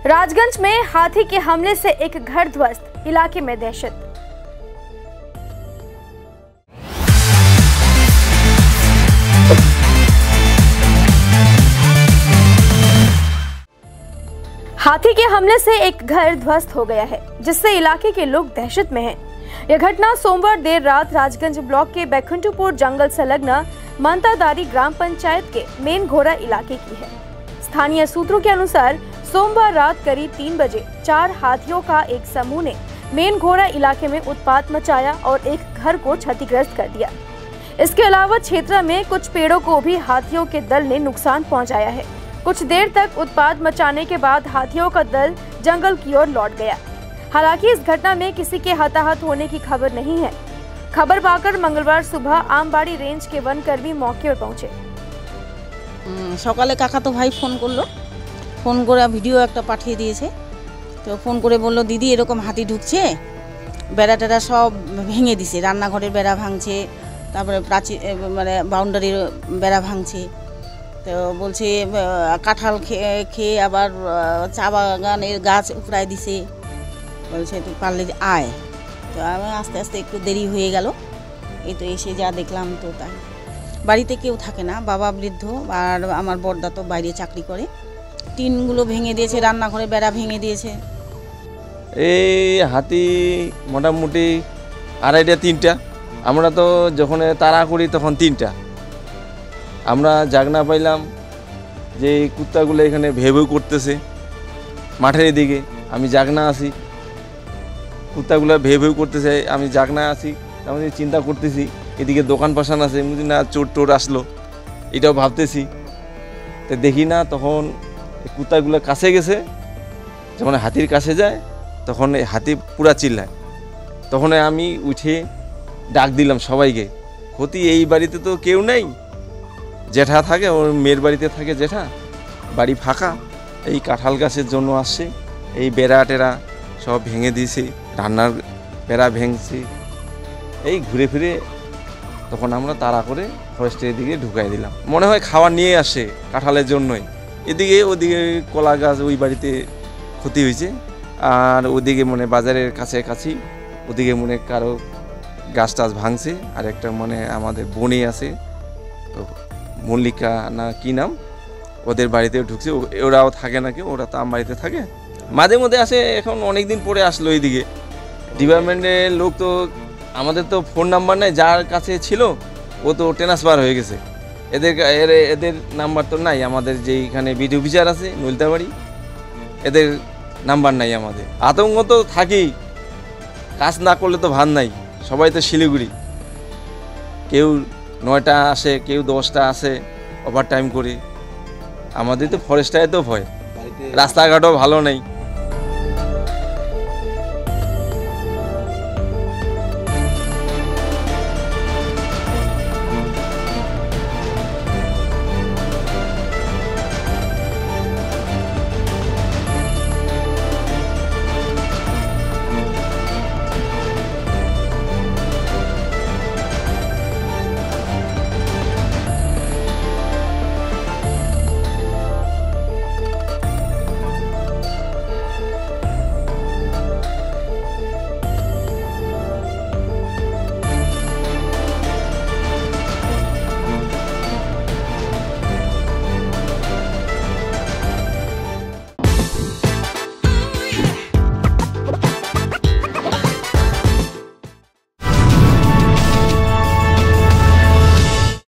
राजगंज में हाथी के हमले से एक घर ध्वस्त, इलाके में दहशत। हाथी के हमले से एक घर ध्वस्त हो गया है, जिससे इलाके के लोग दहशत में हैं। यह घटना सोमवार देर रात राजगंज ब्लॉक के बैकुंठपुर जंगल संलग्न मंतादारी ग्राम पंचायत के मेन घोरा इलाके की है। स्थानीय सूत्रों के अनुसार सोमवार रात करीब 3 बजे 4 हाथियों का एक समूह ने मेन घोरा इलाके में उत्पात मचाया और एक घर को क्षतिग्रस्त कर दिया। इसके अलावा क्षेत्र में कुछ पेड़ों को भी हाथियों के दल ने नुकसान पहुंचाया है। कुछ देर तक उत्पात मचाने के बाद हाथियों का दल जंगल की ओर लौट गया। हालांकि इस घटना में किसी के हताहत होने की खबर नहीं है। खबर पाकर मंगलवार सुबह आमबाड़ी रेंज के वनकर्मी मौके पर पहुंचे। सकाले काका तो भाई फोन करलो, फोन करे ভিডিও একটা পাঠিয়ে দিয়েছে। তো ফোন করে বলল দিদি এরকম হাতি ঢুকছে, বেড়া টেড়া সব ভেঙে দিছে, রান্নাঘরের বেড়া ভাঙছে, তারপরে প্রাচীর মানে বাউন্ডারির বেড়া ভাঙছে। তো বলছে কাঁঠাল খেয়ে আবার চা বাগানের গাছ উপড়ায় দিছে, বলছে তুই পারলে আয়। তো আমি আস্তে আস্তে একটু দেরি হয়ে গেল, এই তো এসে যা দেখলাম তো তাই। বাড়িতে কেউ থাকে না, বাবা বৃদ্ধ আর আমার বড়দা তো বাইরে চাকরি করে। টিনগুলো ভেঙে দিয়েছে, রান্নাঘরে বেড়া ভেঙে দিয়েছে। এই হাতি মোটামুটি 2.5-3টা। আমরা তো যখন তাড়া করি তখন 3টা। আমরা জাগনা পাইলাম যে কুত্তাগুলো এখানে ভেউ করতেছে মাঠের দিকে। আমি জাগনা আছি, কুত্তাগুলো ভেউ করতেছে, আমি জাগনা আছি। আমি চিন্তা করতেছি এদিকে দোকান পাশান আছে, না চোর টোর আসলো এটাও ভাবতেছি। তো দেখি না, তখন কুত্তাগুলো কাছে গেছে, যখন হাতির কাছে যায় তখন হাতি পুরা চিল্লায়। তখন আমি উঠে ডাক দিলাম সবাইকে। ক্ষতি এই বাড়িতে তো কেউ নেই, জেঠা থাকে, ওর মেয়ের বাড়িতে থাকে জেঠা, বাড়ি ফাঁকা। এই কাঁঠাল গাছের জন্য আসছে, এই বেড়া টেরা সব ভেঙে দিয়েছে, রান্নার বেড়া ভেঙছে। এই ঘুরে ফিরে তখন আমরা তাড়া করে ফরেস্টের দিকে ঢুকাই দিলাম। মনে হয় খাবার নিয়ে আসে কাঁঠালের জন্যই। এদিকে ওদিকে কলা গাছ ওই বাড়িতে ক্ষতি হয়েছে, আর ওদিকে মনে বাজারের কাছাকাছি ওদিকে মনে কারো গাছ টাছ ভাঙছে। আর একটা মানে আমাদের বনি আছে, তো মল্লিকা না কি নাম, ওদের বাড়িতেও ঢুকছে। ওরাও থাকে নাকি, ওরা তো আমার বাড়িতে থাকে, মাঝে মধ্যে আসে। এখন অনেক দিন পরে আসলো এইদিকে। ডিপার্টমেন্টের লোক তো, আমাদের তো ফোন নাম্বার নেই, যার কাছে ছিল ও তো ট্রান্সফার হয়ে গেছে। এদের নাম্বার তো নাই আমাদের, যেইখানে বিডি অফিসার আছে নলতাবাড়ি, এদের নাম্বার নাই আমাদের। আতঙ্ক তো থাকেই, কাজ না করলে তো ভান নাই। সবাই তো শিলিগুড়ি, কেউ 9টা আসে, কেউ 10টা আসে, ওভার টাইম করে। আমাদের তো ফরেস্টায় তো ভয়, রাস্তাঘাটও ভালো নেই।